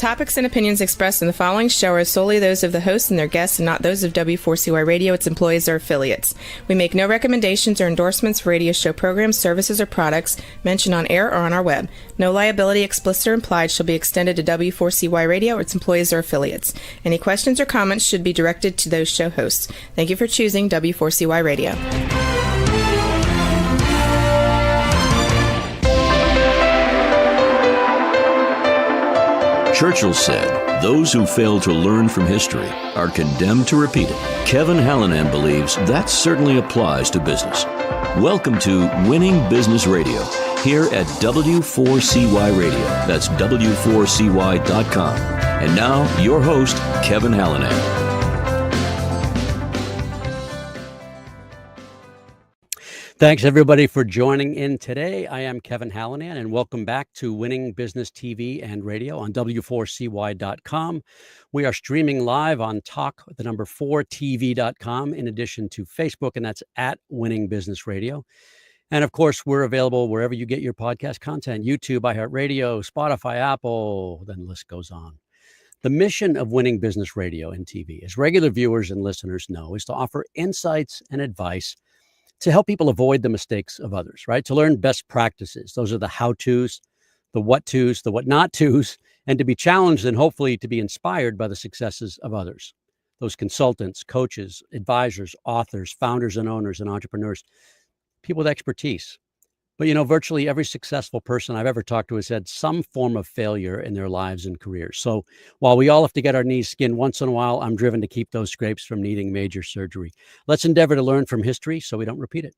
topics and opinions expressed in the following show are solely those of the hosts and their guests and not those of W4CY Radio, its employees, or affiliates. We make no recommendations or endorsements for radio show programs, services, or products mentioned on air or on our web. No liability, explicit or implied, shall be extended to W4CY Radio or its employees or affiliates. Any questions or comments should be directed to those show hosts. Thank you for choosing W4CY Radio. Churchill said, "Those who fail to learn from history are condemned to repeat it." Kevin Hallinan believes that certainly applies to business. Welcome to Winning Business Radio, here at W4CY Radio. That's W4CY.com. And now, your host, Kevin Hallinan. Thanks, everybody, for joining in today. I am Kevin Hallinan, and welcome back to Winning Business TV and Radio on W4CY.com. We are streaming live on talk4tv.com, in addition to Facebook, and that's at Winning Business Radio. And, of course, we're available wherever you get your podcast content, YouTube, iHeartRadio, Spotify, Apple, then the list goes on. The mission of Winning Business Radio and TV, as regular viewers and listeners know, is to offer insights and advice to help people avoid the mistakes of others, right? To learn best practices. Those are the how-tos, the what-tos, the what-not-tos, and to be challenged and hopefully to be inspired by the successes of others. Those consultants, coaches, advisors, authors, founders and owners and entrepreneurs, people with expertise. But, virtually every successful person I've ever talked to has had some form of failure in their lives and careers. So while we all have to get our knees skinned once in a while, I'm driven to keep those scrapes from needing major surgery. Let's endeavor to learn from history so we don't repeat it.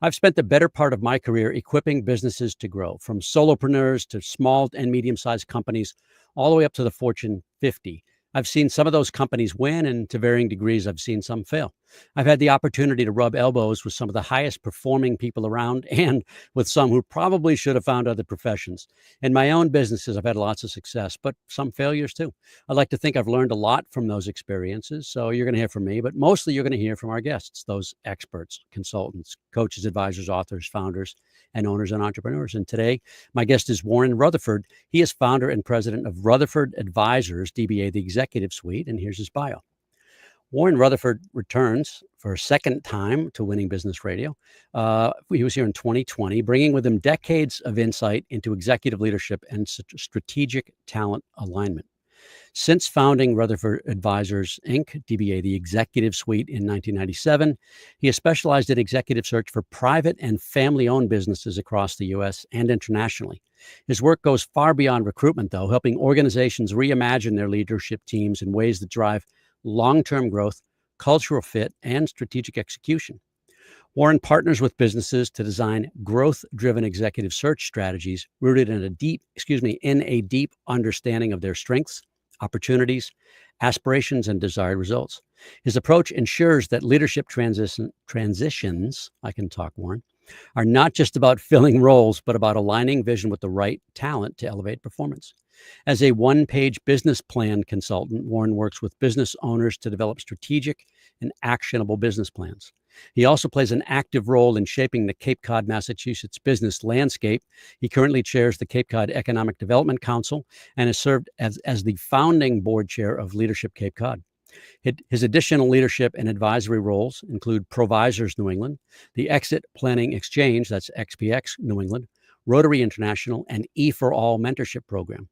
I've spent the better part of my career equipping businesses to grow, from solopreneurs to small and medium-sized companies, all the way up to the Fortune 50. I've seen some of those companies win, and to varying degrees, I've seen some fail. I've had the opportunity to rub elbows with some of the highest performing people around and with some who probably should have found other professions. In my own businesses, I've had lots of success, but some failures too. I'd like to think I've learned a lot from those experiences. So you're going to hear from me, but mostly you're going to hear from our guests, those experts, consultants, coaches, advisors, authors, founders, and owners and entrepreneurs. And today, my guest is Warren Rutherford. He is founder and president of Rutherford Advisors, DBA, the Executive Suite. And here's his bio. Warren Rutherford returns for a second time to Winning Business Radio. He was here in 2020, bringing with him decades of insight into executive leadership and strategic talent alignment. Since founding Rutherford Advisors, Inc., DBA, the Executive Suite, in 1997, he has specialized in executive search for private and family-owned businesses across the U.S. and internationally. His work goes far beyond recruitment, though, helping organizations reimagine their leadership teams in ways that drive long-term growth, cultural fit, and strategic execution. Warren partners with businesses to design growth-driven executive search strategies rooted in a deep understanding of their strengths, opportunities, aspirations, and desired results. His approach ensures that leadership transitions, Warren, are not just about filling roles, but about aligning vision with the right talent to elevate performance. As a one-page business plan consultant, Warren works with business owners to develop strategic and actionable business plans. He also plays an active role in shaping the Cape Cod, Massachusetts business landscape. He currently chairs the Cape Cod Economic Development Council and has served as the founding board chair of Leadership Cape Cod. His additional leadership and advisory roles include Provisors New England, the Exit Planning Exchange, that's XPX New England, Rotary International, and E4All mentorship program.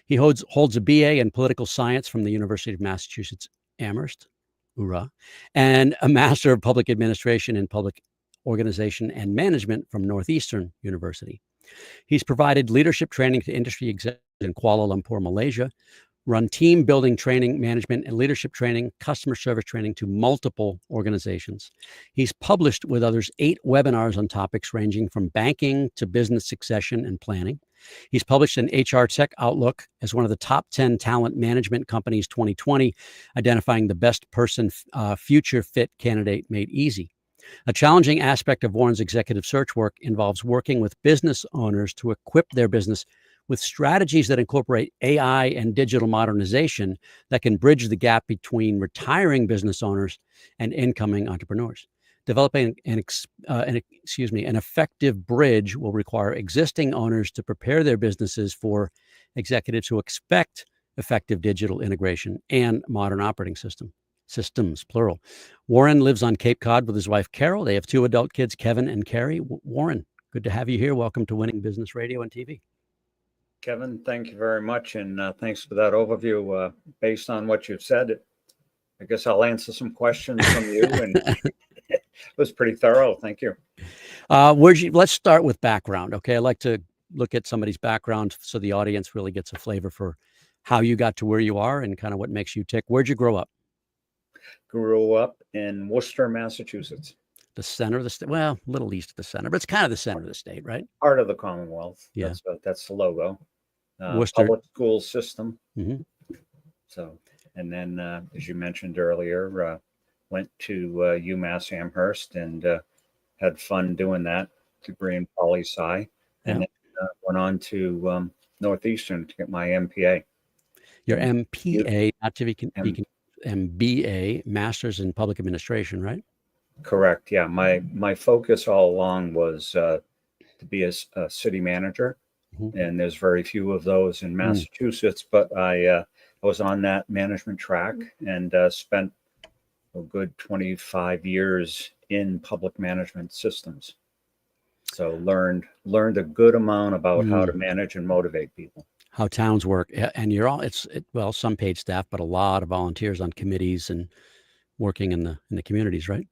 He holds a BA in political science from the University of Massachusetts Amherst, hoorah, and a Master of Public Administration in Public Organization and Management from Northeastern University. He's provided leadership training to industry executives in Kuala Lumpur, Malaysia, run team building training, management and leadership training, customer service training to multiple organizations. He's published with others 8 webinars on topics ranging from banking to business succession and planning. He's published an HR Tech Outlook as one of the top 10 talent management companies 2020, identifying the best person future fit candidate made easy. A challenging aspect of Warren's executive search work involves working with business owners to equip their business with strategies that incorporate AI and digital modernization that can bridge the gap between retiring business owners and incoming entrepreneurs. Developing an effective bridge will require existing owners to prepare their businesses for executives who expect effective digital integration, and modern operating systems, plural. Warren lives on Cape Cod with his wife, Carol. They have 2 adult kids, Kevin and Carrie. Warren, good to have you here. Welcome to Winning Business Radio and TV. Kevin, thank you very much, and thanks for that overview. Based on what you've said, I guess I'll answer some questions from you, and it was pretty thorough. Thank you. Let's start with background, okay? I like to look at somebody's background so the audience really gets a flavor for how you got to where you are and kind of what makes you tick. Where'd you grow up? Grew up in Worcester, Massachusetts. The center of the state? Well, a little east of the center, but it's kind of the center of the state, right? Part of the Commonwealth. Yeah. That's the logo. Worcester. Public school system. Mm-hmm. So, and then, as you mentioned earlier, went to UMass Amherst and had fun doing that, degree in poli-sci, and then went on to Northeastern to get my MPA. Your MPA, not to be MBA, Master's in Public Administration, right? Correct. Yeah. My focus all along was to be a city manager, and there's very few of those in Massachusetts. But I was on that management track and spent a good 25 years in public management systems. So learned a good amount about how to manage and motivate people. How towns work, and you're all well, some paid staff, but a lot of volunteers on committees and working in the communities, right?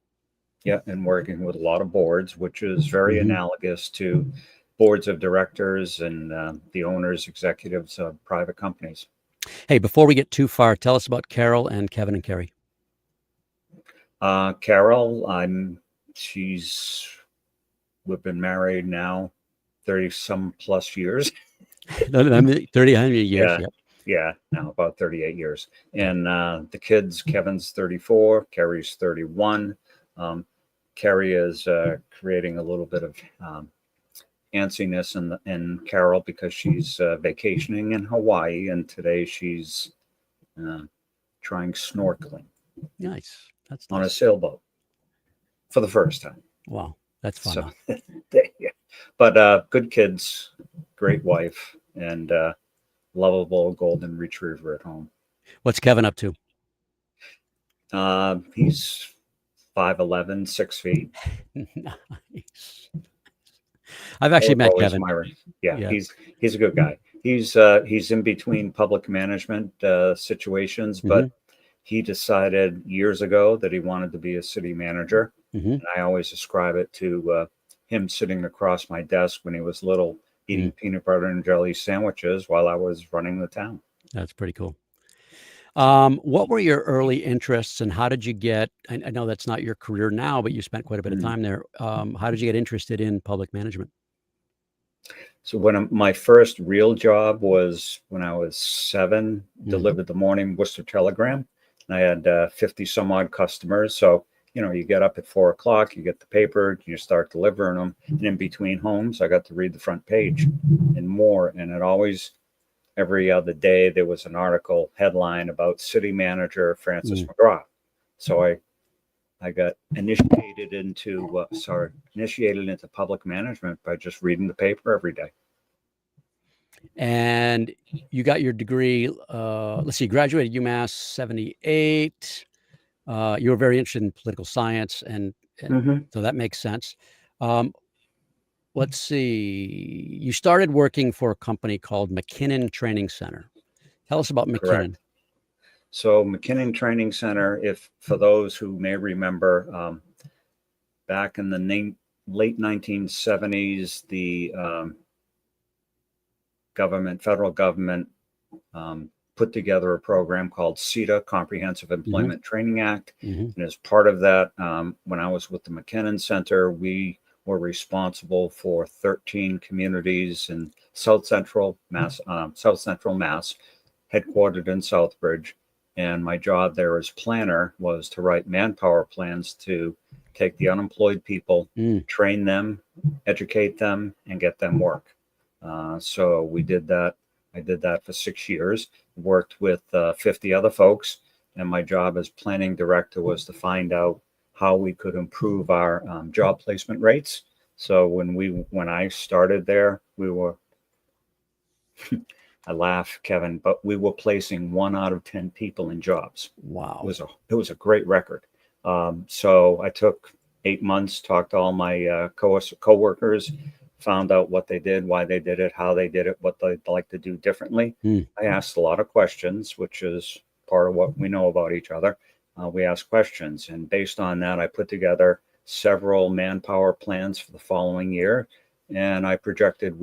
Yeah, and working with a lot of boards, which is very analogous to boards of directors and the owners, executives of private companies. Hey, before we get too far, tell us about Carol and Kevin and Carrie. Carol, we've been married now 30 some plus years. 30 years. Yeah, now about 38 years. And the kids, Kevin's 34, Carrie's 31. Carrie is creating a little bit of antsiness in Carol because she's vacationing in Hawaii, and today she's trying snorkeling. Nice. That's on a sailboat for the first time. Wow, that's fun. So, yeah. But good kids, great wife, and lovable golden retriever at home. What's Kevin up to? He's 5'11", 6 feet. Nice. I've actually met Kevin. Yeah, he's a good guy. He's in between public management situations, but he decided years ago that he wanted to be a city manager. And I always ascribe it to him sitting across my desk when he was little, eating peanut butter and jelly sandwiches while I was running the town. That's pretty cool. What were your early interests, and how did you get, I know that's not your career now, but you spent quite a bit of time there. How did you get interested in public management? So my first real job was when I was 7, delivered the morning Worcester Telegram. And I had 50 some odd customers. So, you get up at 4 o'clock, you get the paper, you start delivering them. And in between homes, I got to read the front page and more. And it always, every other day, there was an article headline about city manager Francis McGraw. So I got initiated into public management by just reading the paper every day. And you got your degree, graduated UMass 78. You were very interested in political science, and so that makes sense. Let's see. You started working for a company called McKinnon Training Center. Tell us about McKinnon. Correct. So McKinnon Training Center, for those who may remember, back in the late 1970s, the federal government put together a program called CETA, Comprehensive Employment Training Act. And as part of that, when I was with the McKinnon Center, we were responsible for 13 communities in South Central Mass, headquartered in Southbridge. And my job there as planner was to write manpower plans to take the unemployed people, train them, educate them, and get them work. So we did that. I did that for 6 years, worked with 50 other folks. And my job as planning director was to find out how we could improve our job placement rates. So when I started there, we I laugh, Kevin, but we were placing 1 out of 10 people in jobs. Wow. It was a great record. So I took 8 months, talked to all my coworkers, found out what they did, why they did it, how they did it, what they'd like to do differently. I asked a lot of questions, which is part of what we know about each other. We asked questions, and based on that, I put together several manpower plans for the following year, and I projected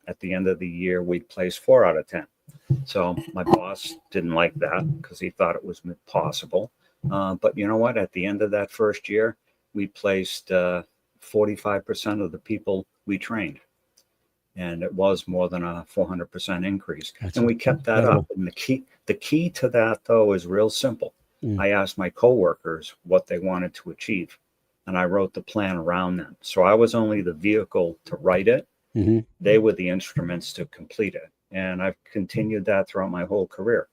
at the end of the year, we'd place 4 out of 10. So my boss didn't like that because he thought it was impossible. But you know what? At the end of that first year, we placed 45% of the people we trained. And it was more than a 400% increase. And we kept that up. And the key to that, though, is real simple. I asked my coworkers what they wanted to achieve, and I wrote the plan around them. So I was only the vehicle to write it. They were the instruments to complete it. And I've continued that throughout my whole career.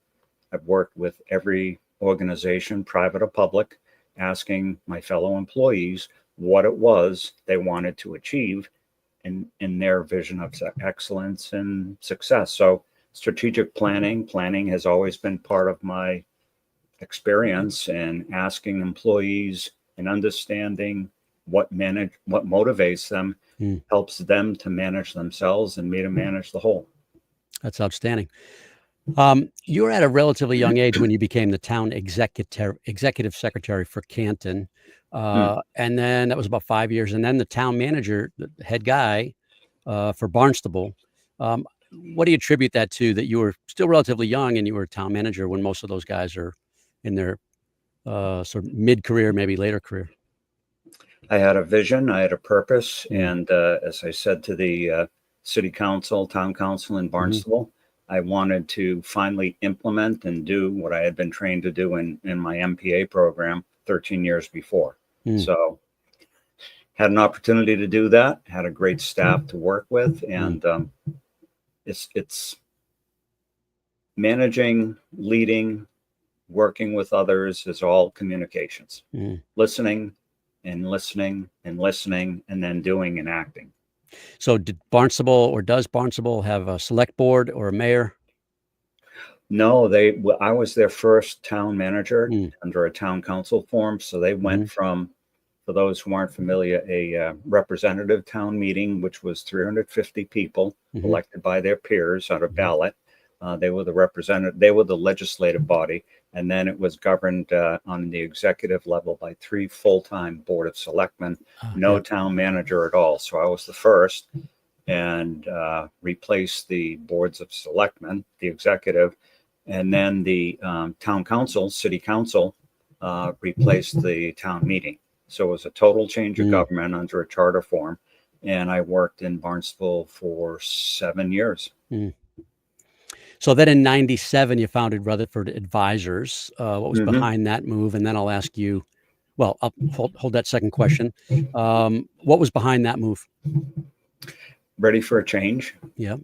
I've worked with every organization, private or public, asking my fellow employees what it was they wanted to achieve in their vision of excellence and success. So strategic planning has always been part of my experience, and asking employees and understanding what motivates them helps them to manage themselves and me to manage the whole. That's outstanding. You were at a relatively young age when you became the town executive secretary for Canton. And then that was about 5 years. And then the town manager, the head guy for Barnstable. What do you attribute that to, that you were still relatively young and you were a town manager when most of those guys are in their sort of mid-career, maybe later career? I had a vision, I had a purpose. And as I said to the city council, town council in Barnstable, I wanted to finally implement and do what I had been trained to do in my MPA program 13 years before. So had an opportunity to do that, had a great staff to work with. And it's managing, leading, working with others is all communications, listening and listening and listening, and then doing and acting. So did Barnstable, or does Barnstable, have a select board or a mayor? No, I was their first town manager under a town council form. So they went from, for those who aren't familiar, a representative town meeting, which was 350 people elected by their peers on a ballot. They were the legislative body. And then it was governed on the executive level by 3 full-time board of selectmen, no town manager at all. So I was the first, and replaced the boards of selectmen, the executive, and then the town council, city council, replaced the town meeting. So it was a total change of government under a charter form. And I worked in Barnstable for 7 years. So then in 97, you founded Rutherford Advisors. What was behind that move? And then I'll ask you, well, I'll hold that second question. What was behind that move? Ready for a change. Yeah.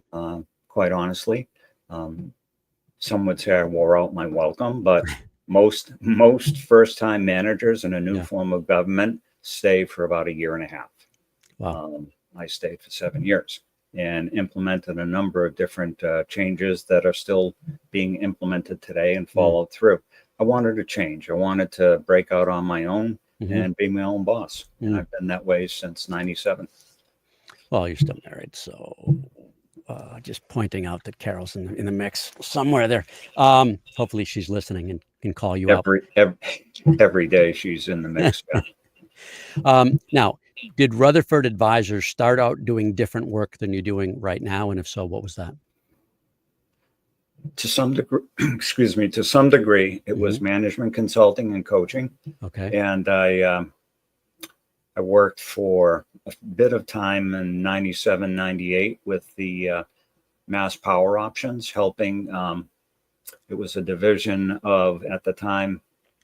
Quite honestly. Some would say I wore out my welcome, but most first-time managers in a new form of government stay for about 1.5 years. Wow. I stayed for 7 years and implemented a number of different changes that are still being implemented today and followed through. I wanted to change. I wanted to break out on my own and be my own boss. And I've been that way since 97. Well, you're still married, so just pointing out that Carol's in the mix somewhere there. Hopefully she's listening and can call you out. Every day she's in the mix. Now, did Rutherford Advisors start out doing different work than you're doing right now? And if so, what was that? To some degree, to some degree, it was management consulting and coaching. Okay. And I worked for a bit of time in 97, 98 with the Mass Power Options, helping. It was a division of, at the time,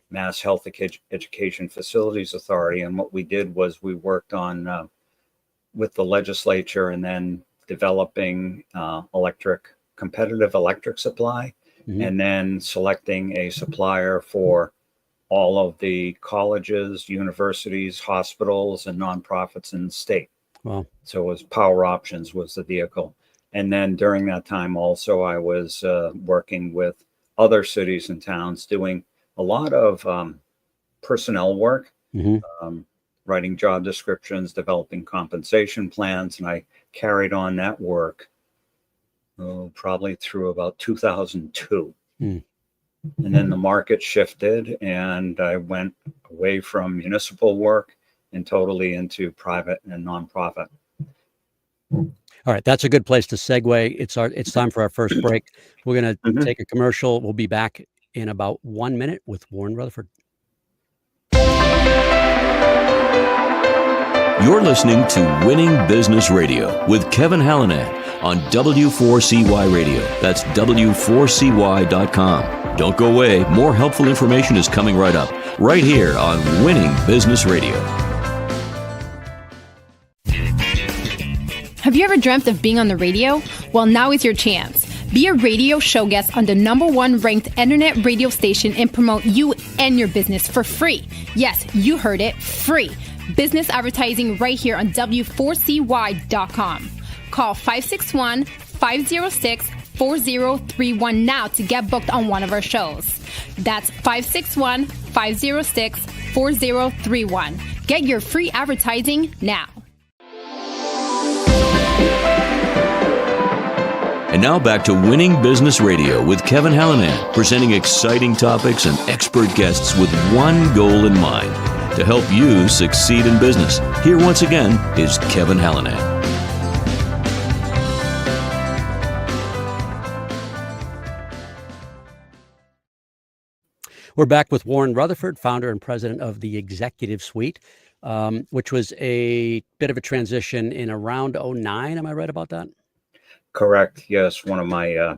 Mass Health Education Facilities Authority. And what we did was we worked on with the legislature and then developing competitive electric supply, and then selecting a supplier for all of the colleges, universities, hospitals, and nonprofits in the state. Wow. So it was Power Options was the vehicle. And then during that time also, I was working with other cities and towns doing a lot of personnel work, Mm-hmm. writing job descriptions, developing compensation plans. And I carried on that work probably through about 2002. Mm. And then the market shifted and I went away from municipal work and totally into private and nonprofit. All right, that's a good place to segue. It's time for our first break. We're going to Mhm. take a commercial. We'll be back in about 1 minute with Warren Rutherford. You're listening to Winning Business Radio with Kevin Hallinan on W4CY Radio. That's W4CY.com. Don't go away. More helpful information is coming right up, right here on Winning Business Radio. Have you ever dreamt of being on the radio? Well, now is your chance. Be a radio show guest on the #1 ranked internet radio station and promote you and your business for free. Yes, you heard it, free. Business advertising right here on W4CY.com. Call 561-506-4031 now to get booked on one of our shows. That's 561-506-4031. Get your free advertising now. And now back to Winning Business Radio with Kevin Hallinan, presenting exciting topics and expert guests with one goal in mind, to help you succeed in business. Here once again is Kevin Hallinan. We're back with Warren Rutherford, founder and president of the Executive Suite, which was a bit of a transition in around 2009. Am I right about that? Correct. Yes. One of my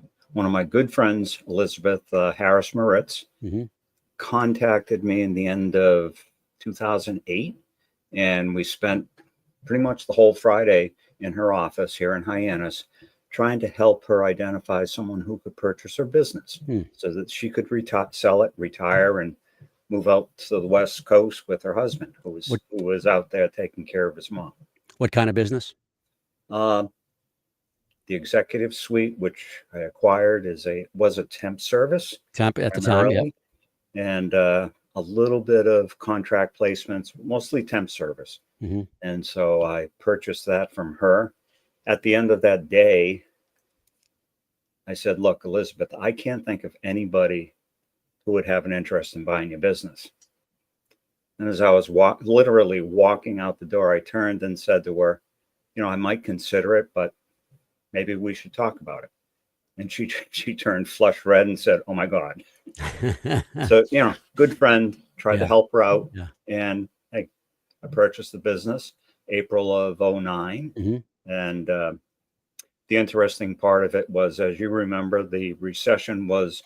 good friends, Elizabeth Harris Moritz, Mm-hmm. contacted me in the end of 2008, and we spent pretty much the whole Friday in her office here in Hyannis, trying to help her identify someone who could purchase her business so that she could sell it, retire, and move out to the West Coast with her husband, who was out there taking care of his mom. What kind of business? The Executive Suite, which I acquired, was a temp service. Temp at the time, yeah. And a little bit of contract placements, mostly temp service. Mm-hmm. And so I purchased that from her. At the end of that day, I said, look, Elizabeth, I can't think of anybody who would have an interest in buying your business. And as I was literally walking out the door, I turned and said to her, I might consider it, but maybe we should talk about it. And she turned flush red and said, oh my God. So, good friend, tried to help her out. Yeah. And hey, I purchased the business April of 2009. Mm-hmm. And the interesting part of it was, as you remember, the recession was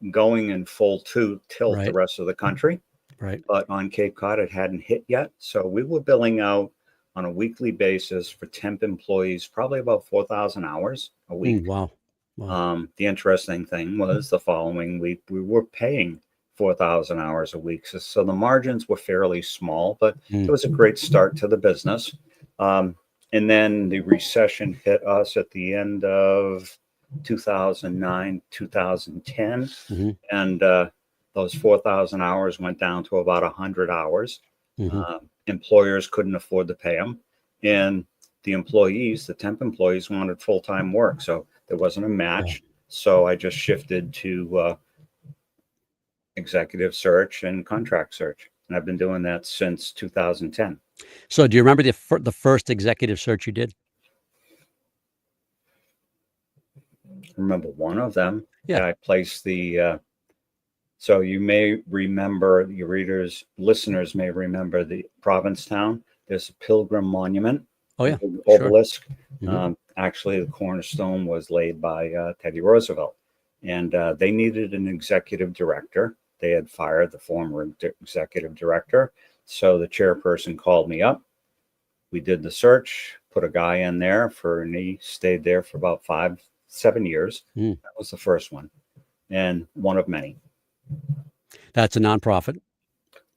going in full tilt the rest of the country. Right. But on Cape Cod, it hadn't hit yet. So we were billing out on a weekly basis for temp employees, probably about 4,000 hours a week. Wow. The interesting thing was the following week, we were paying 4,000 hours a week. So the margins were fairly small, but it was a great start to the business. And then the recession hit us at the end of 2009, 2010. Mm-hmm. And those 4,000 hours went down to about 100 hours. Mm-hmm. Employers couldn't afford to pay them. And the temp employees wanted full-time work. So there wasn't a match. Yeah. So I just shifted to executive search and contract search. And I've been doing that since 2010. So do you remember the first executive search you did? I remember one of them. Yeah. I placed so you may remember, your listeners may remember the Provincetown. There's a Pilgrim Monument. Oh, yeah. Obelisk. Sure. Mm-hmm. Actually, the cornerstone was laid by Teddy Roosevelt. And they needed an executive director. They had fired the former executive director. So the chairperson called me up. We did the search, put a guy in there and he stayed there for about 5-7 years. That was the first one, and one of many. That's a nonprofit.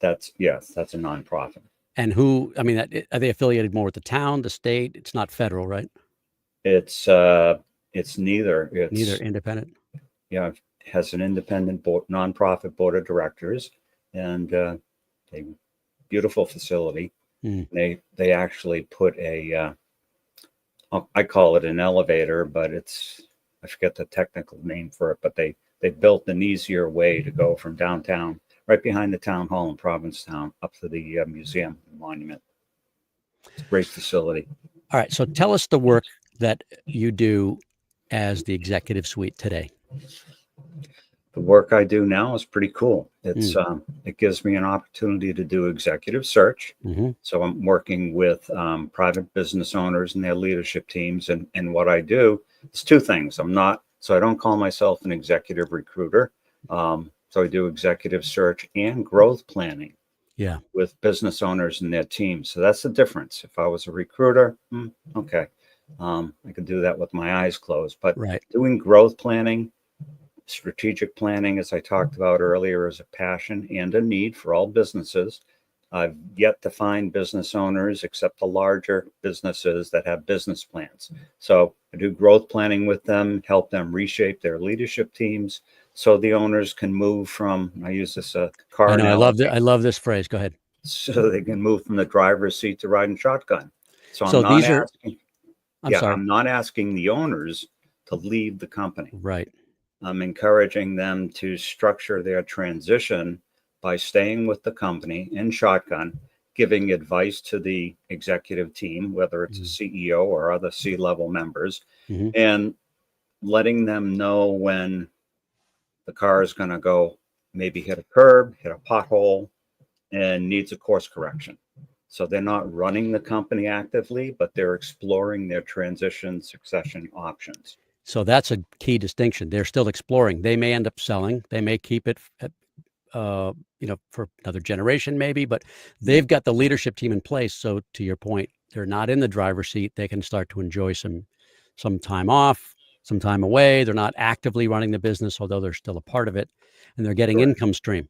That's a nonprofit. And are they affiliated more with the town, the state? It's not federal, right? It's It's neither. It's Neither independent. Yeah, it has an independent nonprofit board of directors, and a beautiful facility. They actually put a I call it an elevator, but I forget the technical name for it, but they built an easier way to go from downtown, right behind the town hall in Provincetown, up to the museum and monument. It's a great facility. All right. So tell us the work that you do as the executive suite today. The work I do now is pretty cool. It gives me an opportunity to do executive search. So I'm working with private business owners and their leadership teams. And what I do is two things. I don't call myself an executive recruiter. So I do executive search and growth planning with business owners and their teams. So that's the difference. If I was a recruiter, okay, I could do that with my eyes closed. But doing growth planning, strategic planning, as I talked about earlier, is a passion and a need for all businesses. I've yet to find business owners, except the larger businesses, that have business plans. So I do growth planning with them, help them reshape their leadership teams so the owners can move from, I use this car analogy. I love this phrase. Go ahead. So they can move from the driver's seat to riding shotgun. So I'm not asking the owners to leave the company. Right. I'm encouraging them to structure their transition by staying with the company in shotgun, giving advice to the executive team, whether it's a CEO or other C-level members, and letting them know when the car is going to go, maybe hit a curb, hit a pothole, and needs a course correction. So they're not running the company actively, but they're exploring their transition succession options. So that's a key distinction. They're still exploring. They may end up selling. They may keep it, for another generation, maybe. But they've got the leadership team in place. So to your point, they're not in the driver's seat. They can start to enjoy some time off, some time away. They're not actively running the business, although they're still a part of it, and they're getting income stream.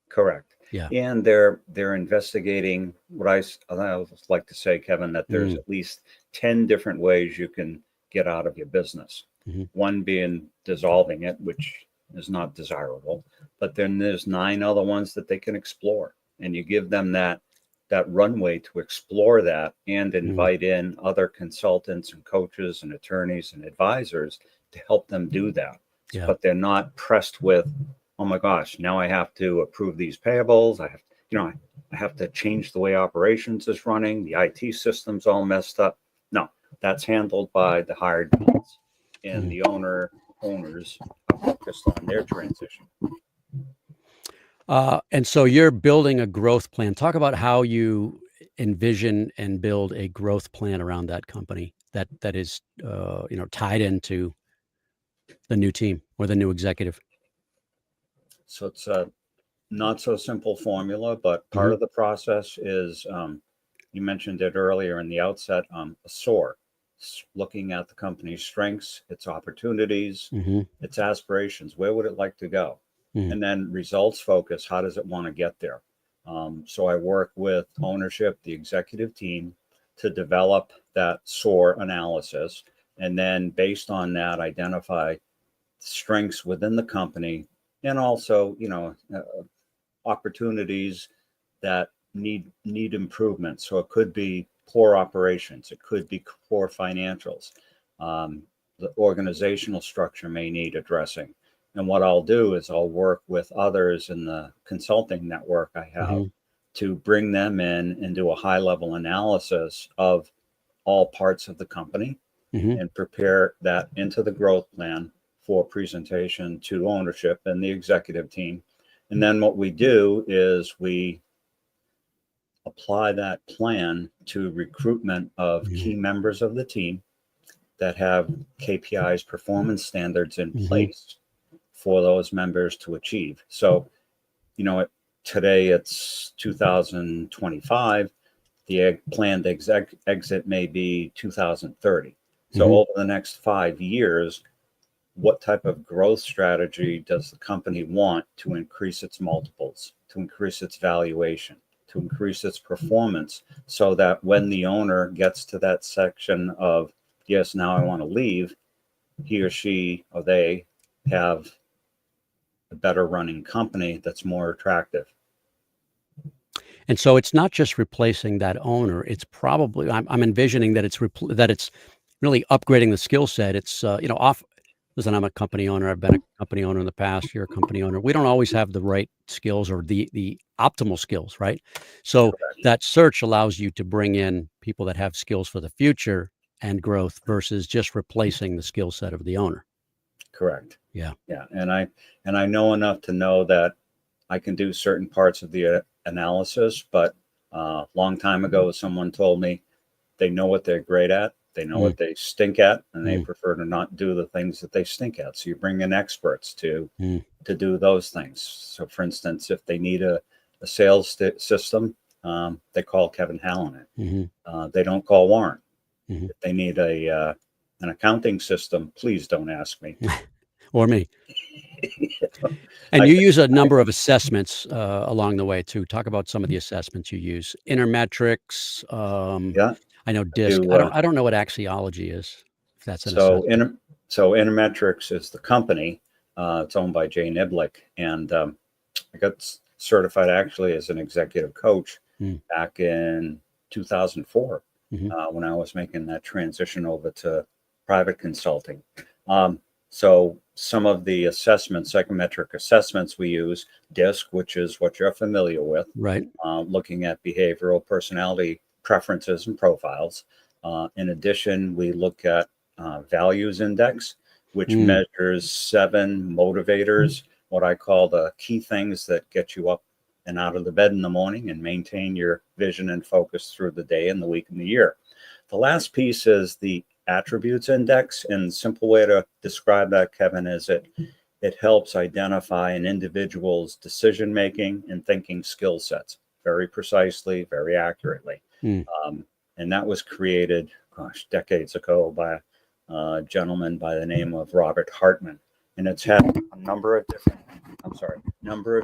Correct. Yeah. And they're investigating what I like to say, Kevin, that there's at least 10 different ways you can get out of your business. One being dissolving it, which is not desirable, but then there's 9 other ones that they can explore, and you give them that runway to explore that and invite in other consultants and coaches and attorneys and advisors to help them do that. But they're not pressed with, oh my gosh, now I have to approve these payables. I have to change the way operations is running. The IT system's all messed up. No, that's handled by the hired guns, and the owners are focused on their transition. And so you're building a growth plan. Talk about how you envision and build a growth plan around that company that is tied into the new team or the new executive. So it's a not so simple formula, but part of the process is, you mentioned it earlier in the outset, a SOAR, looking at the company's strengths, its opportunities, its aspirations. Where would it like to go? And then results focus. How does it want to get there? So I work with ownership, the executive team, to develop that SOAR analysis. And then based on that, identify strengths within the company, and also, opportunities that need improvement. So it could be poor operations. It could be poor financials. The organizational structure may need addressing. And what I'll do is I'll work with others in the consulting network I have to bring them in and do a high-level analysis of all parts of the company and prepare that into the growth plan for presentation to ownership and the executive team. And then what we do is we apply that plan to recruitment of key members of the team that have KPIs, performance standards in place for those members to achieve. So, today it's 2025. The planned exit may be 2030. So over the next 5 years, what type of growth strategy does the company want to increase its multiples, to increase its valuation, to increase its performance, so that when the owner gets to that section of, yes, now I want to leave, he or she or they have a better running company that's more attractive. And so it's not just replacing that owner. It's probably, I'm envisioning that it's really upgrading the skill set. It's, listen, I'm a company owner. I've been a company owner in the past. You're a company owner. We don't always have the right skills or the optimal skills, right? So that search allows you to bring in people that have skills for the future and growth versus just replacing the skill set of the owner. Correct. Yeah. Yeah. And I know enough to know that I can do certain parts of the analysis, but a long time ago, someone told me they know what they're great at. They know what they stink at, and they prefer to not do the things that they stink at. So you bring in experts to do those things. So for instance, if they need a sales system, they call Kevin Hallinan. They don't call Warren. If they need an accounting system, please don't ask me. Or me. And you use a number of assessments along the way too. Talk about some of the assessments you use. Intermetrics. I know DISC. I don't know what axiology is. If that's an assessment. So Intermetrics is the company. It's owned by Jay Niblick, and I got certified actually as an executive coach back in 2004 when I was making that transition over to private consulting. So some of the assessments, psychometric assessments we use, DISC, which is what you're familiar with, right? Looking at behavioral personality preferences and profiles. In addition, we look at values index, which measures 7 motivators, what I call the key things that get you up and out of the bed in the morning and maintain your vision and focus through the day and the week and the year. The last piece is the attributes index, and the simple way to describe that, Kevin, is it helps identify an individual's decision making and thinking skill sets very precisely, very accurately. And that was created, decades ago by a gentleman by the name of Robert Hartman, and it's had a number of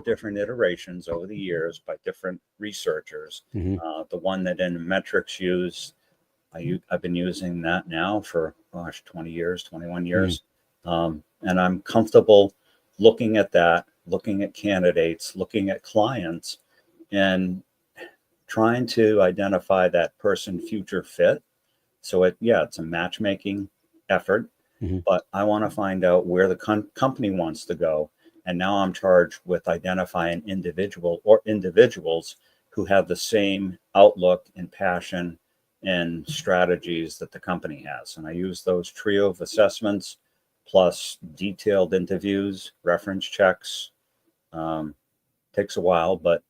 different iterations over the years by different researchers. The one that Intermetrics used, I've been using that now for 21 years. And I'm comfortable looking at that, looking at candidates, looking at clients, and trying to identify that person future fit. So it's a matchmaking effort, but I want to find out where the company wants to go. And now I'm charged with identifying individuals who have the same outlook and passion and strategies that the company has. And I use those trio of assessments plus detailed interviews, reference checks. Takes a while, but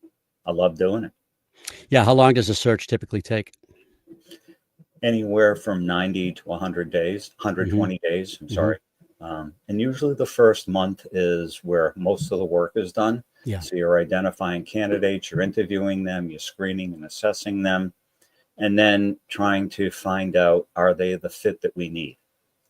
I love doing it. Yeah. How long does a search typically take? Anywhere from 90 to 100 days, 120 days. I'm sorry. And usually the first month is where most of the work is done. Yeah. So you're identifying candidates, you're interviewing them, you're screening and assessing them, and then trying to find out, are they the fit that we need?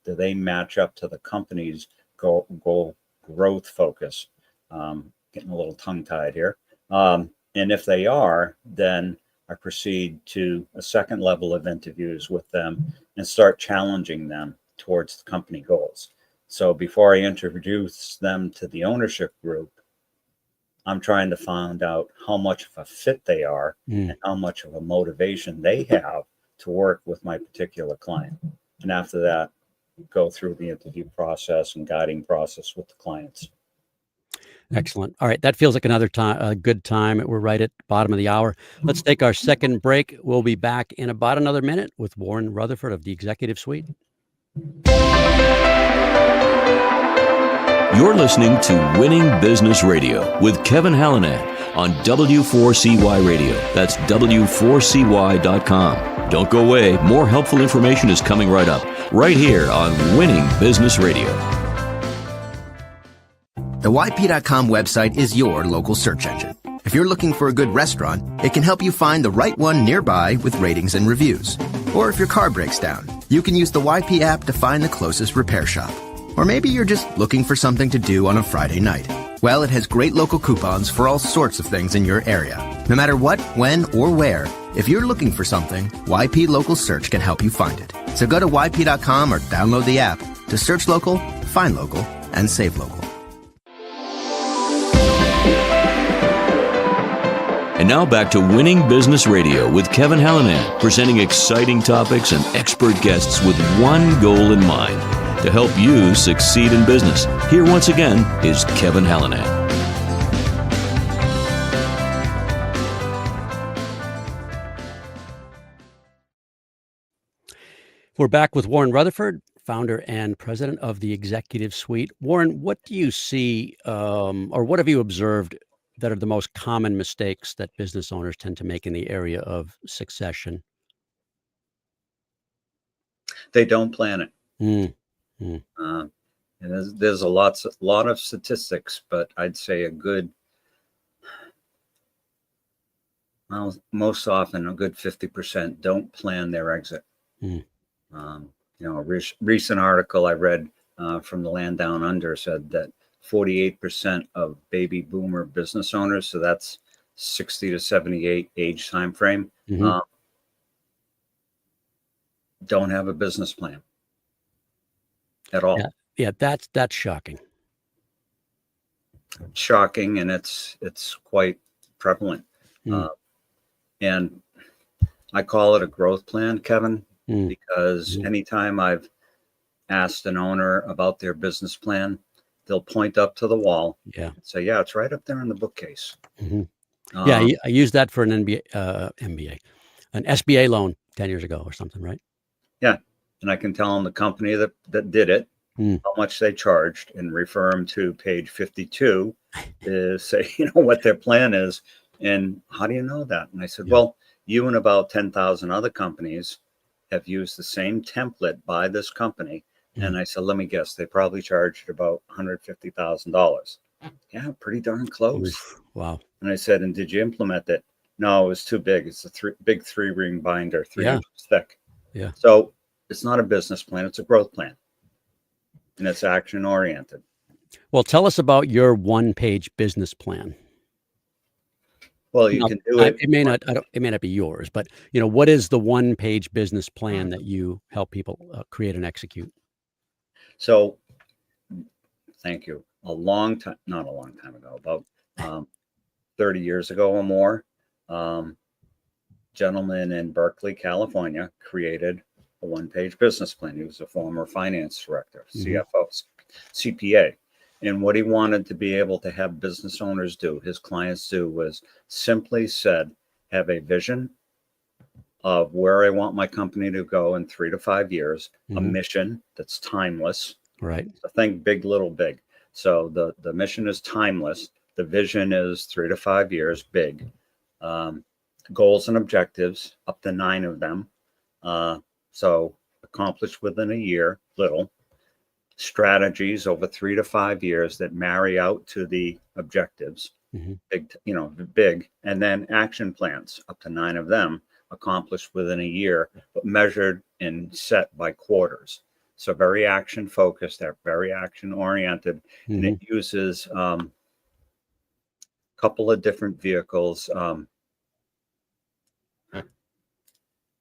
Do they match up to the company's goal growth focus? Getting a little tongue-tied here. And if they are, then I proceed to a second level of interviews with them and start challenging them towards the company goals. So before I introduce them to the ownership group, I'm trying to find out how much of a fit they are and how much of a motivation they have to work with my particular client. And after that, go through the interview process and guiding process with the clients. Excellent. All right. That feels like another time, a good time. We're right at the bottom of the hour. Let's take our second break. We'll be back in about another minute with Warren Rutherford of the Executive Suite. You're listening to Winning Business Radio with Kevin Hallinan on W4CY Radio. That's W4CY.com. Don't go away. More helpful information is coming right up, right here on Winning Business Radio. The YP.com website is your local search engine. If you're looking for a good restaurant, it can help you find the right one nearby with ratings and reviews. Or if your car breaks down, you can use the YP app to find the closest repair shop. Or maybe you're just looking for something to do on a Friday night. Well, it has great local coupons for all sorts of things in your area. No matter what, when, or where, if you're looking for something, YP Local Search can help you find it. So go to YP.com or download the app to search local, find local, and save local. And now back to Winning Business Radio with Kevin Hallinan, presenting exciting topics and expert guests with one goal in mind, to help you succeed in business. Here once again is Kevin Hallinan. We're back with Warren Rutherford, founder and president of the Executive Suite. Warren, what do you see, or what have you observed that are the most common mistakes that business owners tend to make in the area of succession? They don't plan it. Mm. And there's a lot of statistics, but I'd say most often a good 50% don't plan their exit. Mm. A recent article I read from the Land Down Under said that 48% of baby boomer business owners, so that's 60 to 78 age time frame, don't have a business plan at all. Yeah, that's shocking. Shocking, and it's quite prevalent. And I call it a growth plan, Kevin, because anytime I've asked an owner about their business plan, they'll point up to the wall and say, yeah, it's right up there in the bookcase. I used that for an an SBA loan 10 years ago or something, right? Yeah. And I can tell them the company that did it, how much they charged, and refer them to page 52 to say, what their plan is. And how do you know that? And I said, well, you and about 10,000 other companies have used the same template by this company. And I said, let me guess, they probably charged about $150,000. Yeah, pretty darn close. Oof, wow. And I said, and did you implement it? No, it was too big. It's a big 3-ring binder, 3 inches thick. Yeah. So it's not a business plan. It's a growth plan. And it's action oriented. Well, tell us about your one-page business plan. Well, you can do it. It may not be yours, but what is the one-page business plan that you help people create and execute? So, thank you. Not a long time ago, about 30 years ago or more, gentleman in Berkeley, California, created a one-page business plan. He was a former finance director, CFO, CPA. And what he wanted to be able to have business owners do, his clients do, was simply said, have a vision of where I want my company to go in 3 to 5 years, a mission that's timeless. Right. So think big, little, big. So the mission is timeless. The vision is 3 to 5 years, big. Goals and objectives, up to 9 of them. So accomplished within a year, little. Strategies over 3 to 5 years that marry out to the objectives, big, and then action plans, up to 9 of them, accomplished within a year, but measured and set by quarters. So very action focused, very action oriented, and it uses a couple of different vehicles.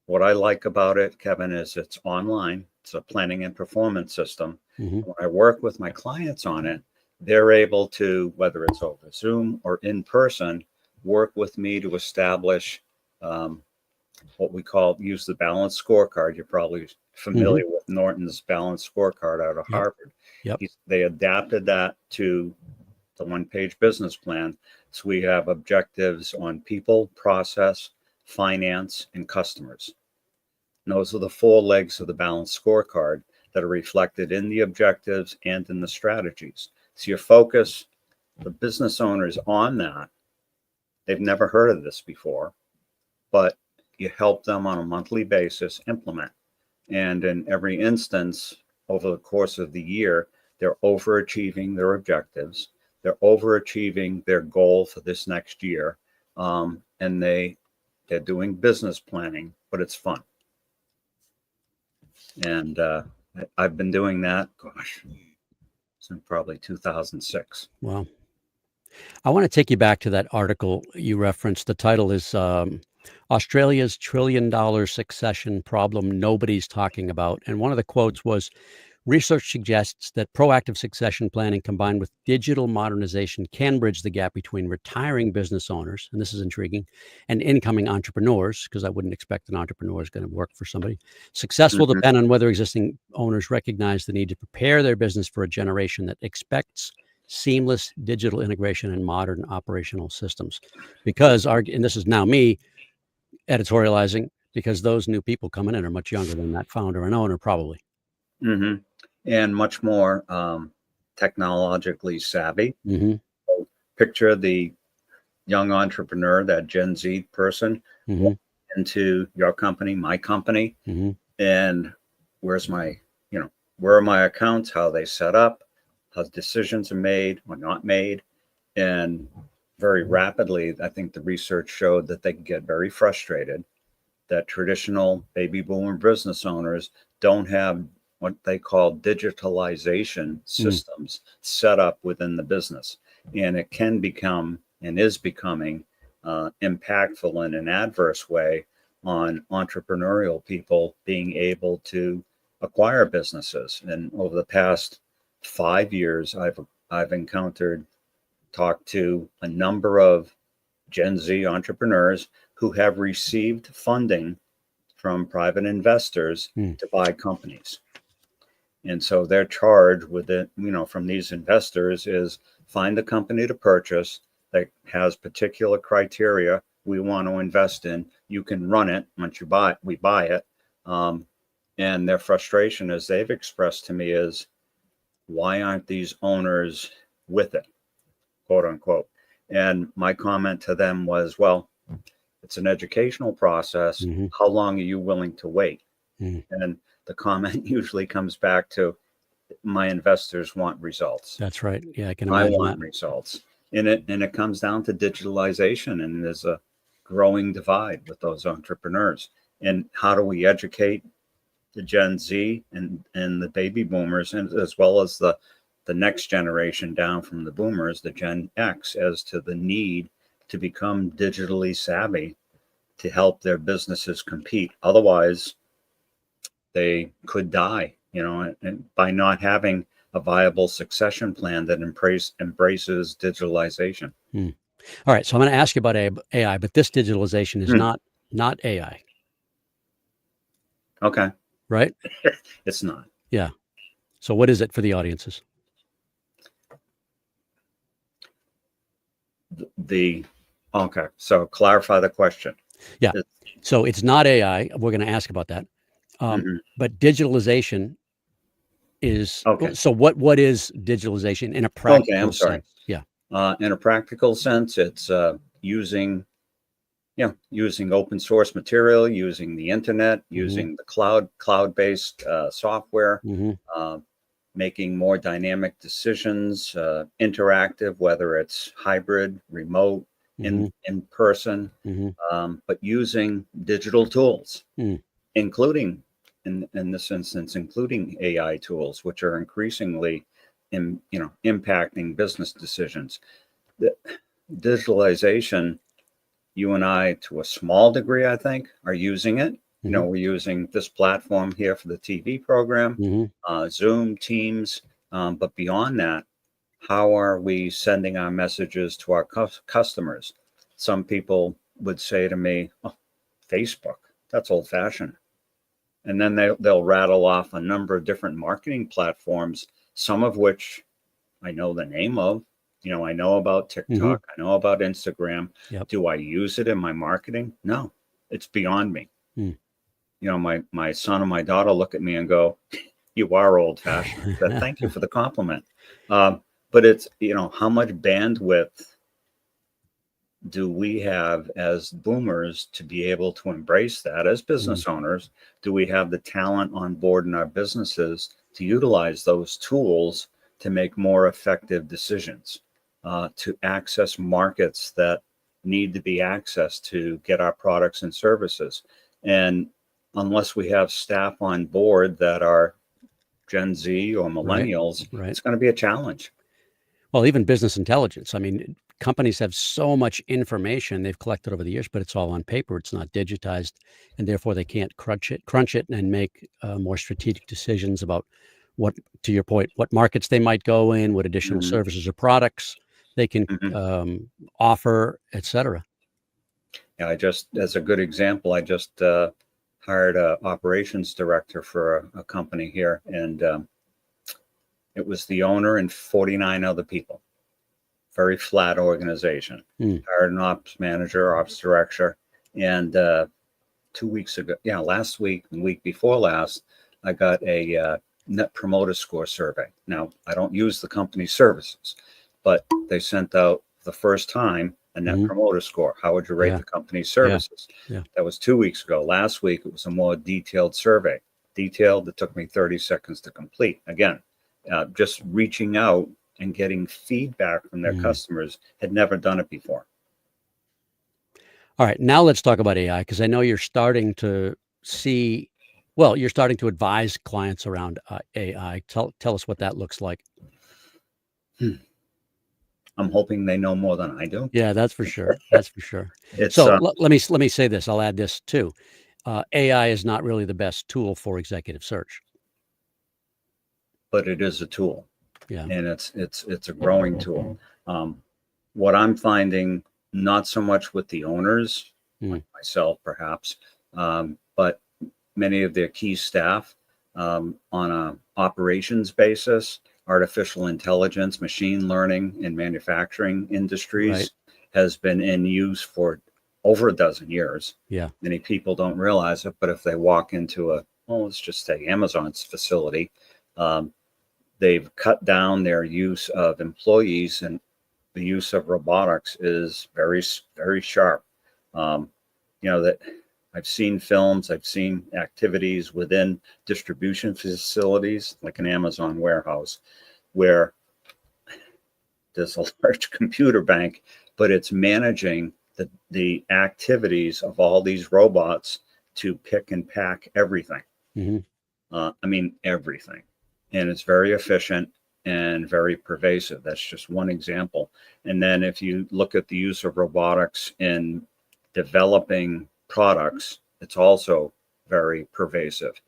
What I like about it, Kevin, is it's online. It's a planning and performance system. When I work with my clients on it, they're able to, whether it's over Zoom or in person, work with me to establish what we use the balanced scorecard. You're probably familiar with Norton's balanced scorecard out of Harvard. Yep. They adapted that to the one-page business plan. So we have objectives on people, process, finance, and customers. And those are the 4 legs of the balanced scorecard that are reflected in the objectives and in the strategies. So you focus the business owners on that. They've never heard of this before, but you help them on a monthly basis implement. And in every instance, over the course of the year, they're overachieving their objectives. They're overachieving their goal for this next year. And they're doing business planning, but it's fun. And I've been doing that, since probably 2006. Wow. I want to take you back to that article you referenced. The title is Australia's $1 trillion succession problem nobody's talking about. And one of the quotes was, Research suggests that proactive succession planning combined with digital modernization can bridge the gap between retiring business owners, and this is intriguing, and incoming entrepreneurs, because I wouldn't expect an entrepreneur is going to work for somebody. Success will depend on whether existing owners recognize the need to prepare their business for a generation that expects seamless digital integration and modern operational systems. Because, and this is now me editorializing, because those new people coming in are much younger than that founder and owner, probably. And much more technologically savvy. So picture the young entrepreneur, that Gen Z person, into your company, my company, and where are my accounts, how are they set up, how decisions are made or not made. And very rapidly, I think the research showed that they can get very frustrated that traditional baby boomer business owners don't have what they call digitalization systems set up within the business. And it can become and is becoming impactful in an adverse way on entrepreneurial people being able to acquire businesses. And over the past 5 years, I've talked to a number of Gen Z entrepreneurs who have received funding from private investors to buy companies. And so their charge with it, from these investors is find a company to purchase that has particular criteria we want to invest in. You can run it once we buy it. And their frustration, as they've expressed to me, is why aren't these owners with it, quote unquote. And my comment to them was, well, it's an educational process. How long are you willing to wait? And the comment usually comes back to, my investors want results. That's right. Yeah, I can imagine. I want results. And it comes down to digitalization, and there's a growing divide with those entrepreneurs. And how do we educate the Gen Z and the baby boomers, and as well as the next generation down from the boomers, the Gen X, as to the need to become digitally savvy to help their businesses compete? Otherwise, they could die, and by not having a viable succession plan that embraces digitalization. All right. So I'm going to ask you about AI, but this digitalization is not AI. Okay. Right? It's not. Yeah. So what is it for the audiences? Okay. So clarify the question. Yeah. So it's not AI. We're going to ask about that. But digitalization is okay. So what is digitalization in a practical sense? Yeah. In a practical sense, it's using open source material, using the internet, using the cloud-based software, making more dynamic decisions, interactive, whether it's hybrid, remote, in person, but using digital tools, including in this instance, including AI tools, which are increasingly impacting business decisions. The digitalization, you and I, to a small degree, I think, are using it. We're using this platform here for the TV program, Zoom, Teams, but beyond that, how are we sending our messages to our customers? Some people would say to me, oh, Facebook, that's old fashioned. And then they'll rattle off a number of different marketing platforms, some of which I know the name of. I know about TikTok. I know about Instagram. Yep. Do I use it in my marketing? No, it's beyond me. My son and my daughter look at me and go, you are old fashioned. Thank you for the compliment. But it's, how much bandwidth do we have as boomers to be able to embrace that as business owners? Do we have the talent on board in our businesses to utilize those tools to make more effective decisions, to access markets that need to be accessed to get our products and services? And unless we have staff on board that are Gen Z or millennials, it's going to be a challenge. Well, even business intelligence. I mean, companies have so much information they've collected over the years, but it's all on paper. It's not digitized, and therefore they can't crunch it and make more strategic decisions about what, to your point, what markets they might go in, what additional services or products they can offer, et cetera. Yeah, as a good example, I just hired an operations director for a company here, and it was the owner and 49 other people. Very flat organization. Hired an ops manager, ops director, and 2 weeks ago, last week and week before last, I got a net promoter score survey. Now, I don't use the company's services, but they sent out the first time a net promoter score. How would you rate the company's services? That was 2 weeks ago. Last week, it was a more detailed survey. Detailed, it took me 30 seconds to complete. Again, just reaching out and getting feedback from their customers, had never done it before. All right, now let's talk about AI, because I know you're starting to you're starting to advise clients around AI. Tell us what that looks like. I'm hoping they know more than I do. Yeah, that's for sure. That's for sure. Let me say this. I'll add this too. AI is not really the best tool for executive search, but it is a tool. Yeah, and it's a growing tool. What I'm finding, not so much with the owners, like myself perhaps, but many of their key staff, on a operations basis, artificial intelligence, machine learning in manufacturing industries has been in use for over a dozen years. Yeah, many people don't realize it, but if they walk into let's just say Amazon's facility, they've cut down their use of employees, and the use of robotics is very, very sharp. That I've seen films, I've seen activities within distribution facilities, like an Amazon warehouse, where there's a large computer bank, but it's managing the activities of all these robots to pick and pack everything. Everything. And it's very efficient and very pervasive. That's just one example. And then if you look at the use of robotics in developing products, it's also very pervasive.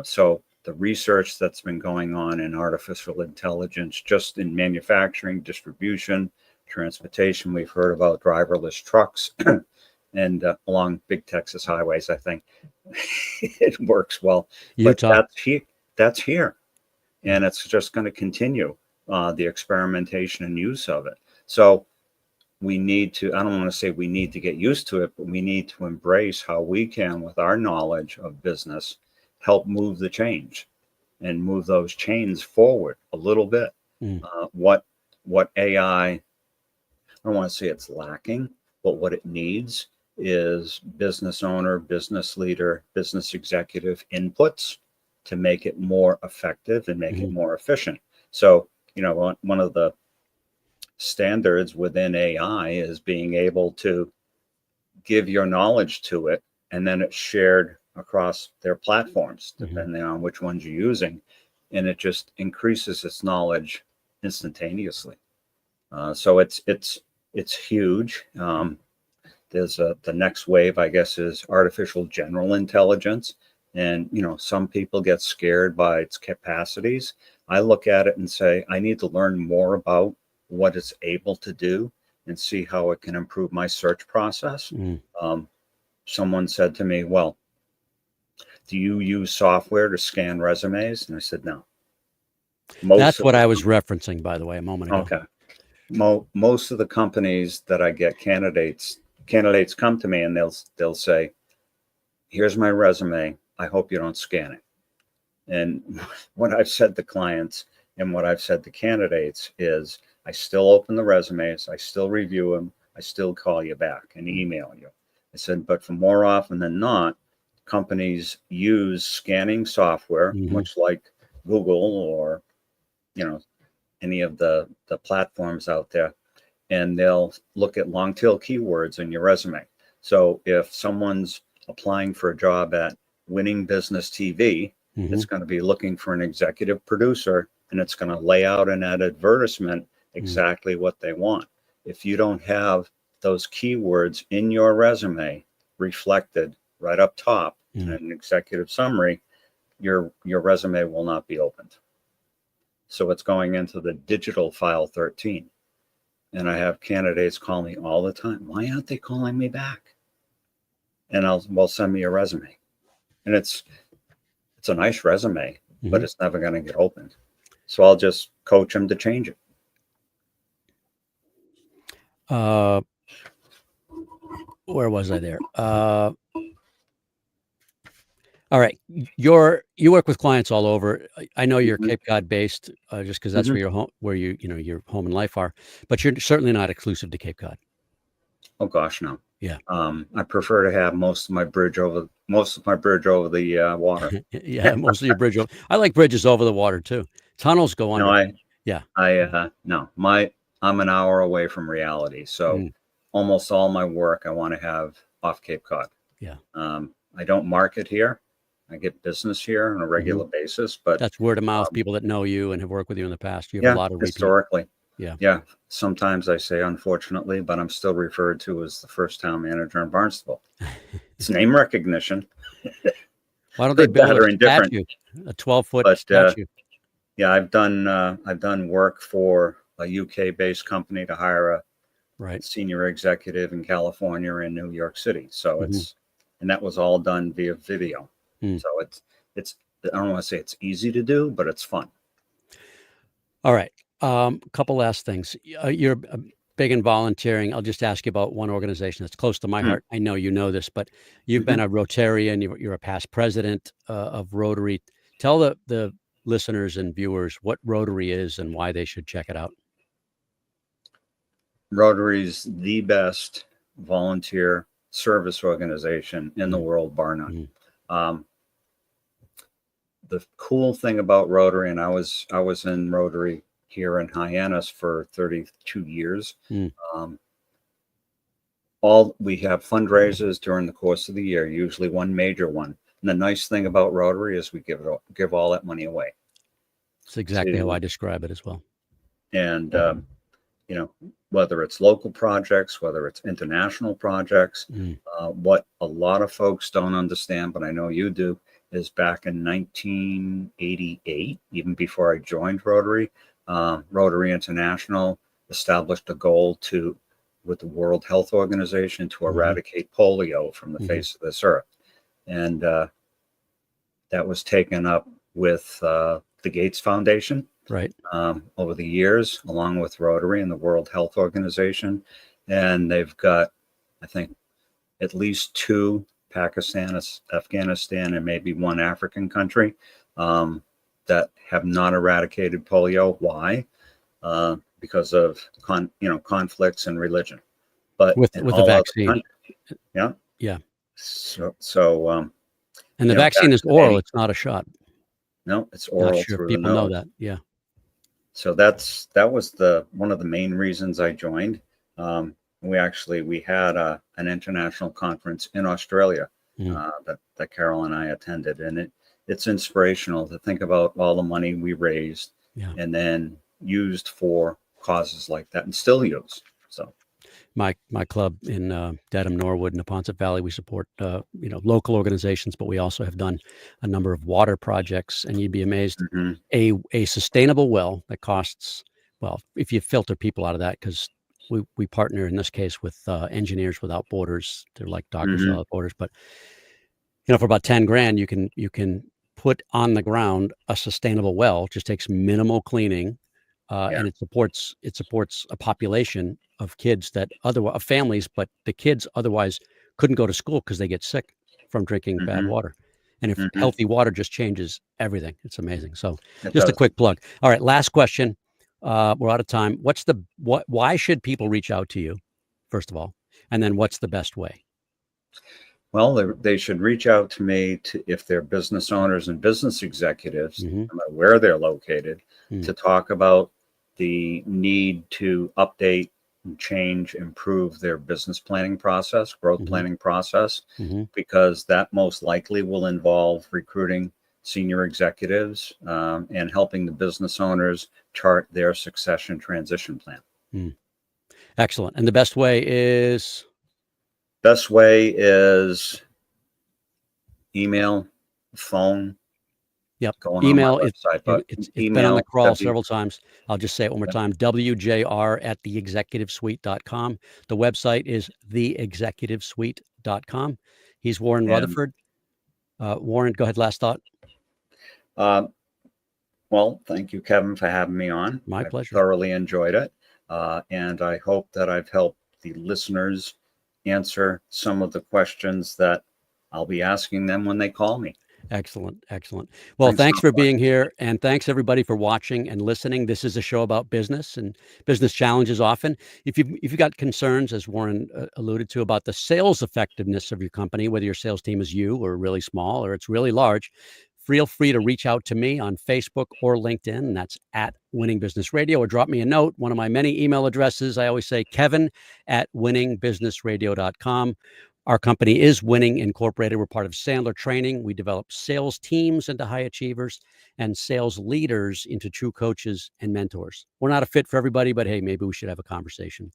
So the research that's been going on in artificial intelligence, just in manufacturing, distribution, transportation, we've heard about driverless trucks and along big Texas highways, I think it works well. Utah. But that's here. And it's just going to continue the experimentation and use of it. So we need to, I don't want to say we need to get used to it, but we need to embrace how we can, with our knowledge of business, help move the change and move those chains forward a little bit. What AI, I don't want to say it's lacking, but what it needs is business owner, business leader, business executive inputs to make it more effective and make it more efficient. So, one of the standards within AI is being able to give your knowledge to it, and then it's shared across their platforms, depending on which ones you're using. And it just increases its knowledge instantaneously. So it's huge. There's the next wave, I guess, is artificial general intelligence. And, some people get scared by its capacities. I look at it and say, I need to learn more about what it's able to do and see how it can improve my search process. Someone said to me, well, do you use software to scan resumes? And I said, no. That's what I was referencing, by the way, a moment ago. Okay. Most of the companies that I get candidates come to me and they'll say, here's my resume. I hope you don't scan it. And what I've said to clients and what I've said to candidates is, I still open the resumes, I still review them, I still call you back and email you. I said, but for more often than not, companies use scanning software, much like Google or, any of the platforms out there, and they'll look at long tail keywords in your resume. So if someone's applying for a job at Winning Business TV, it's going to be looking for an executive producer, and it's going to lay out in that advertisement exactly what they want. If you don't have those keywords in your resume reflected right up top in an executive summary, your resume will not be opened. So it's going into the digital file 13. And I have candidates call me all the time. Why aren't they calling me back? And well, send me a resume. And it's a nice resume, but it's never going to get opened. So I'll just coach them to change it. Where was I there? All right. You work with clients all over. I know you're Cape Cod based, just because that's where your home, your home and life are, but you're certainly not exclusive to Cape Cod. Oh gosh, no. Yeah. I prefer to have most of my bridge over the water. Yeah, most of your bridge. I like bridges over the water too. Tunnels go under. I'm an hour away from reality. So almost all my work I want to have off Cape Cod. Yeah. I don't market here. I get business here on a regular basis, but that's word of mouth. People that know you and have worked with you in the past. You have a lot of historically. Yeah. Yeah. Sometimes I say unfortunately, but I'm still referred to as the first town manager in Barnstable. It's name recognition. Why don't they build a statue, a 12-foot statue? Yeah, I've done work for a UK-based company to hire a senior executive in California and New York City. So and that was all done via video. So it's I don't want to say it's easy to do, but it's fun. All right. A couple last things. You're big in volunteering. I'll just ask you about one organization that's close to my heart. I know you know this, but you've been a Rotarian. You're a past president of Rotary. Tell the listeners and viewers what Rotary is and why they should check it out. Rotary's the best volunteer service organization in the world, bar none. The cool thing about Rotary, and I was in Rotary here in Hyannis for 32 years. We have fundraisers during the course of the year, usually one major one. And the nice thing about Rotary is we give all that money away. It's exactly how I describe it as well. And whether it's local projects, whether it's international projects, what a lot of folks don't understand, but I know you do, is back in 1988, even before I joined Rotary, Rotary International established a goal with the World Health Organization to eradicate polio from the face of this earth. And that was taken up with the Gates Foundation over the years, along with Rotary and the World Health Organization. And they've got, I think, at least 2 Pakistan, Afghanistan, and maybe 1 African country that have not eradicated polio. Why? Because of conflicts and religion. But with the vaccine, yeah. So and the vaccine is oral; it's not a shot. No, it's oral. Not sure people know that. Yeah. So that was one of the main reasons I joined. We had an international conference in Australia that Carol and I attended, and it's inspirational to think about all the money we raised and then used for causes like that, and still use. So my club in Dedham, Norwood, and Neponset Valley, we support local organizations, but we also have done a number of water projects, and you'd be amazed. A sustainable well that costs, well, if you filter people out of that, because we partner in this case with Engineers Without Borders. They're like Doctors Without Borders, but for about $10,000, you can put on the ground a sustainable well. Just takes minimal cleaning, and it supports a population of kids of families, but the kids otherwise couldn't go to school because they get sick from drinking bad water. And if healthy water just changes everything, it's amazing. So just a quick plug. All right, last question. We're out of time. Why should people reach out to you, first of all? And then what's the best way? Well, they should reach out to me if they're business owners and business executives, no matter where they're located, to talk about the need to update, change, improve their business planning process, growth planning process, because that most likely will involve recruiting senior executives and helping the business owners chart their succession transition plan. Excellent. And the best way is? Best way is email, phone, Yep. going Email, on my website. But it's been on the crawl several times. I'll just say it one more time. WJR@theexecutivesuite.com. The website is theexecutivesuite.com. He's Warren Rutherford. Warren, go ahead. Last thought. Well, thank you, Kevin, for having me on. My pleasure. Thoroughly enjoyed it. And I hope that I've helped the listeners answer some of the questions that I'll be asking them when they call me. Excellent. Well, thanks for being here. And thanks everybody for watching and listening. This is a show about business and business challenges often. If you've got concerns, as Warren alluded to, about the sales effectiveness of your company, whether your sales team is you or really small or it's really large, feel free to reach out to me on Facebook or LinkedIn. And that's @Winning Business Radio, or drop me a note. One of my many email addresses, I always say kevin@winningbusinessradio.com. Our company is Winning Incorporated. We're part of Sandler Training. We develop sales teams into high achievers and sales leaders into true coaches and mentors. We're not a fit for everybody, but hey, maybe we should have a conversation.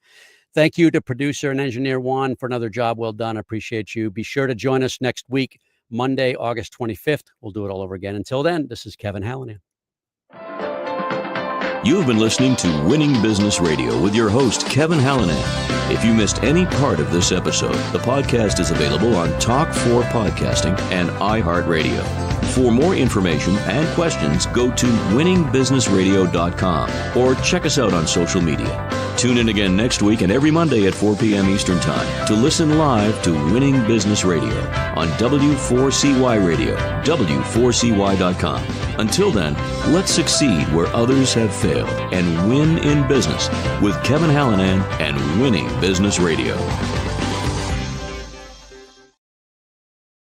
Thank you to producer and engineer Juan for another job well done. I appreciate you. Be sure to join us next week, Monday, August 25th. We'll do it all over again. Until then, this is Kevin Hallinan. You've been listening to Winning Business Radio with your host, Kevin Hallinan. If you missed any part of this episode, the podcast is available on Talk4 Podcasting and iHeartRadio. For more information and questions, go to winningbusinessradio.com or check us out on social media. Tune in again next week and every Monday at 4 p.m. Eastern Time to listen live to Winning Business Radio on W4CY Radio, W4CY.com. Until then, let's succeed where others have failed and win in business with Kevin Hallinan and Winning Business Radio.